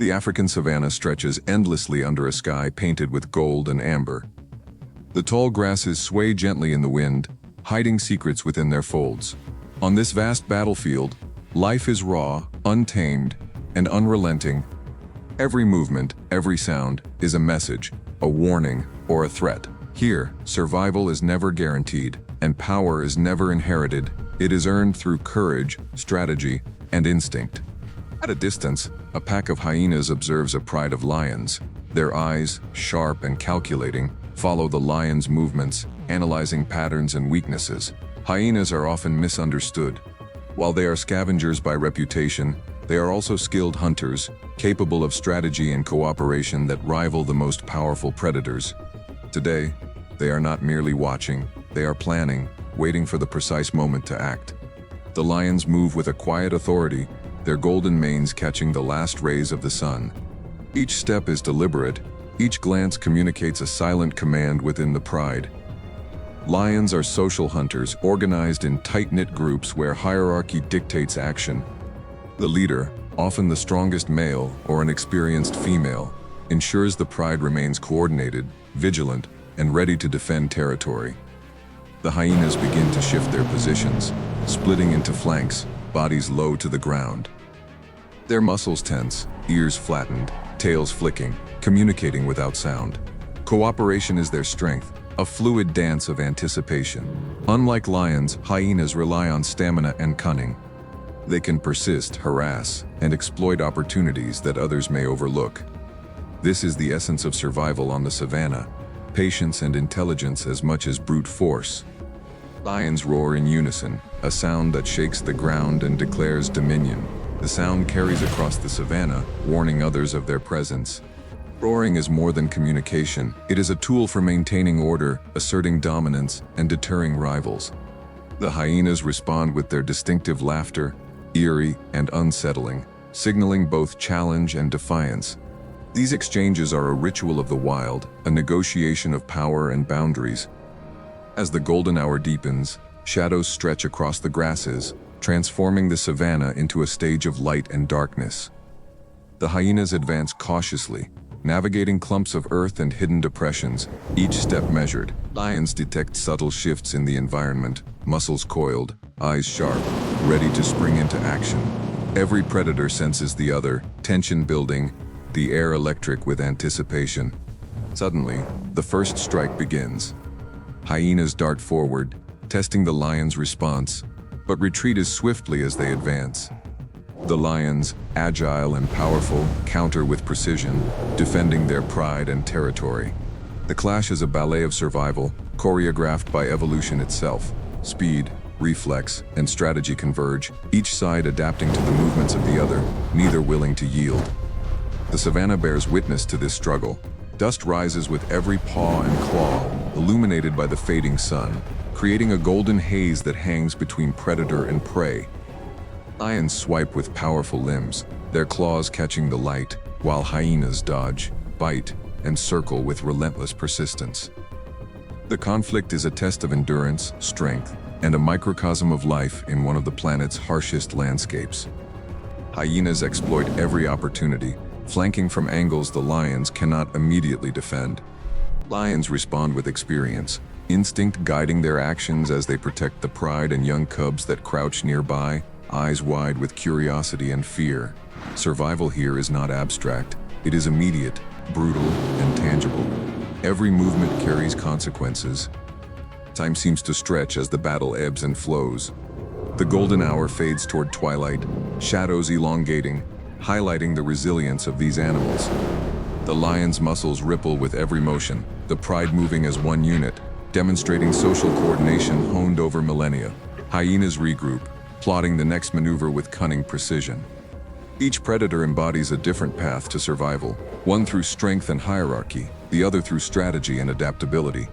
The African savanna stretches endlessly under a sky painted with gold and amber. The tall grasses sway gently in the wind, hiding secrets within their folds. On this vast battlefield, life is raw, untamed, and unrelenting. Every movement, every sound, is a message, a warning, or a threat. Here, survival is never guaranteed, and power is never inherited. It is earned through courage, strategy, and instinct. At a distance, a pack of hyenas observes a pride of lions. Their eyes, sharp and calculating, follow the lion's movements, analyzing patterns and weaknesses. Hyenas are often misunderstood. While they are scavengers by reputation, they are also skilled hunters, capable of strategy and cooperation that rival the most powerful predators. Today, they are not merely watching, they are planning, waiting for the precise moment to act. The lions move with a quiet authority, their golden manes catching the last rays of the sun. Each step is deliberate, each glance communicates a silent command within the pride. Lions are social hunters, organized in tight-knit groups where hierarchy dictates action. The leader, often the strongest male or an experienced female, ensures the pride remains coordinated, vigilant, and ready to defend territory. The hyenas begin to shift their positions, splitting into flanks, bodies low to the ground. Their muscles tense, ears flattened, tails flicking, communicating without sound. Cooperation is their strength, a fluid dance of anticipation. Unlike lions, hyenas rely on stamina and cunning. They can persist, harass, and exploit opportunities that others may overlook. This is the essence of survival on the savanna, patience and intelligence as much as brute force. Lions roar in unison, a sound that shakes the ground and declares dominion. The sound carries across the savanna, warning others of their presence. Roaring is more than communication. It is a tool for maintaining order, asserting dominance, and deterring rivals. The hyenas respond with their distinctive laughter, eerie and unsettling, signaling both challenge and defiance. These exchanges are a ritual of the wild, a negotiation of power and boundaries. As the golden hour deepens, shadows stretch across the grasses, transforming the savanna into a stage of light and darkness. The hyenas advance cautiously, navigating clumps of earth and hidden depressions, each step measured. Lions detect subtle shifts in the environment, muscles coiled, eyes sharp, ready to spring into action. Every predator senses the other, tension building, the air electric with anticipation. Suddenly, the first strike begins. Hyenas dart forward, testing the lion's response, but retreat as swiftly as they advance. The lions, agile and powerful, counter with precision, defending their pride and territory. The clash is a ballet of survival, choreographed by evolution itself. Speed, reflex, and strategy converge, each side adapting to the movements of the other, neither willing to yield. The savanna bears witness to this struggle. Dust rises with every paw and claw, illuminated by the fading sun, creating a golden haze that hangs between predator and prey. Lions swipe with powerful limbs, their claws catching the light, while hyenas dodge, bite, and circle with relentless persistence. The conflict is a test of endurance, strength, and a microcosm of life in one of the planet's harshest landscapes. Hyenas exploit every opportunity, flanking from angles the lions cannot immediately defend. Lions respond with experience, instinct guiding their actions as they protect the pride and young cubs that crouch nearby, eyes wide with curiosity and fear. Survival here is not abstract, it is immediate, brutal, and tangible. Every movement carries consequences. Time seems to stretch as the battle ebbs and flows. The golden hour fades toward twilight, shadows elongating, highlighting the resilience of these animals. The lion's muscles ripple with every motion, the pride moving as one unit, demonstrating social coordination honed over millennia. Hyenas regroup, plotting the next maneuver with cunning precision. Each predator embodies a different path to survival, one through strength and hierarchy, the other through strategy and adaptability.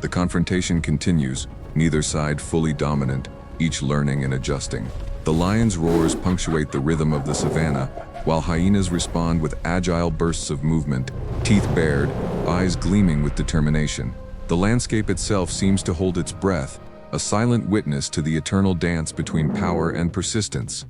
The confrontation continues, neither side fully dominant, each learning and adjusting. The lion's roars punctuate the rhythm of the savanna, while hyenas respond with agile bursts of movement, teeth bared, eyes gleaming with determination. The landscape itself seems to hold its breath, a silent witness to the eternal dance between power and persistence.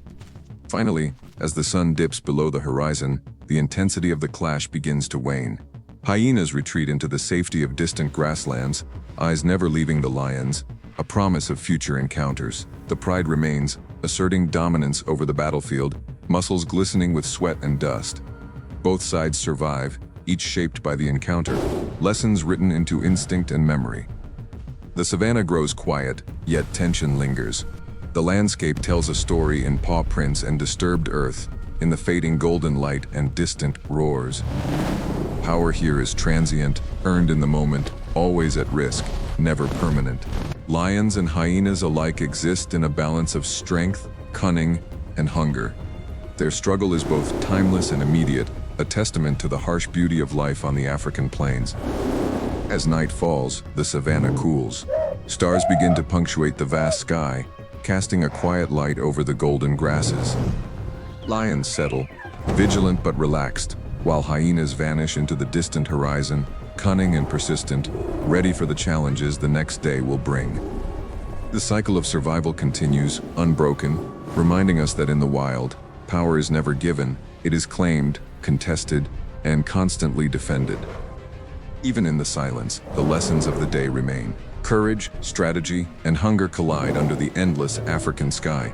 Finally, as the sun dips below the horizon, the intensity of the clash begins to wane. Hyenas retreat into the safety of distant grasslands, eyes never leaving the lions, a promise of future encounters. The pride remains, asserting dominance over the battlefield, muscles glistening with sweat and dust. Both sides survive, each shaped by the encounter, lessons written into instinct and memory. The savanna grows quiet, yet tension lingers. The landscape tells a story in paw prints and disturbed earth, in the fading golden light and distant roars. Power here is transient, earned in the moment, always at risk, never permanent. Lions and hyenas alike exist in a balance of strength, cunning, and hunger. Their struggle is both timeless and immediate, a testament to the harsh beauty of life on the African plains. As night falls, the savanna cools. Stars begin to punctuate the vast sky, casting a quiet light over the golden grasses. Lions settle, vigilant but relaxed, while hyenas vanish into the distant horizon, cunning and persistent, ready for the challenges the next day will bring. The cycle of survival continues, unbroken, reminding us that in the wild, power is never given, it is claimed, contested, and constantly defended. Even in the silence, the lessons of the day remain. Courage, strategy, and hunger collide under the endless African sky.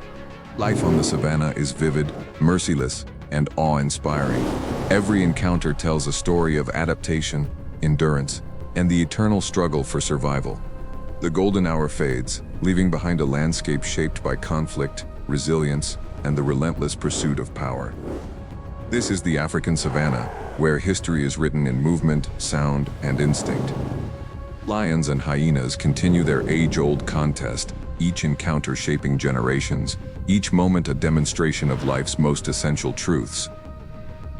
Life on the savanna is vivid, merciless, and awe-inspiring. Every encounter tells a story of adaptation, endurance, and the eternal struggle for survival. The golden hour fades, leaving behind a landscape shaped by conflict, resilience, and the relentless pursuit of power. This is the African savanna, where history is written in movement, sound, and instinct. Lions and hyenas continue their age-old contest, each encounter shaping generations, each moment a demonstration of life's most essential truths.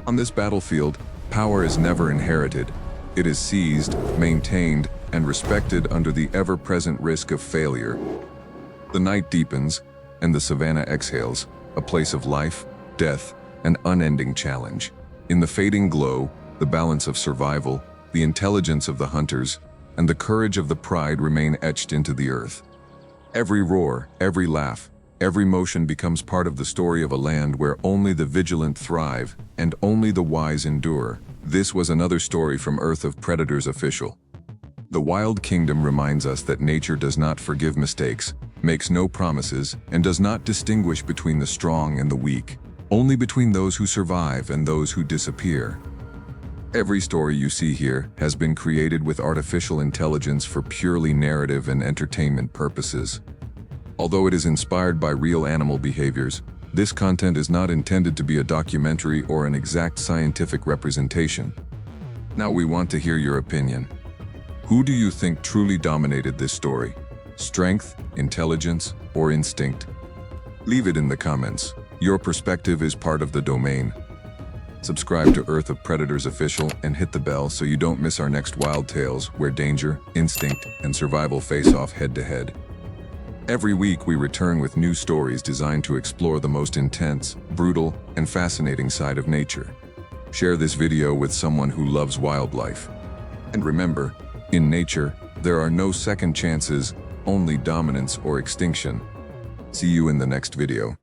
On this battlefield, power is never inherited. It is seized, maintained, and respected under the ever-present risk of failure. The night deepens, and the savanna exhales, a place of life, death, and unending challenge. In the fading glow, the balance of survival, the intelligence of the hunters, and the courage of the pride remain etched into the earth. Every roar, every laugh, every motion becomes part of the story of a land where only the vigilant thrive and only the wise endure. This was another story from Earth of Predators official. The Wild Kingdom reminds us that nature does not forgive mistakes, makes no promises, and does not distinguish between the strong and the weak, only between those who survive and those who disappear. Every story you see here has been created with artificial intelligence for purely narrative and entertainment purposes. Although it is inspired by real animal behaviors, this content is not intended to be a documentary or an exact scientific representation. Now we want to hear your opinion. Who do you think truly dominated this story? Strength, intelligence, or instinct? Leave it in the comments. Your perspective is part of the domain. Subscribe to Earth of Predators Official and hit the bell so you don't miss our next wild tales where danger, instinct, and survival face off head-to-head. Every week we return with new stories designed to explore the most intense, brutal, and fascinating side of nature. Share this video with someone who loves wildlife. And remember, in nature, there are no second chances, only dominance or extinction. See you in the next video.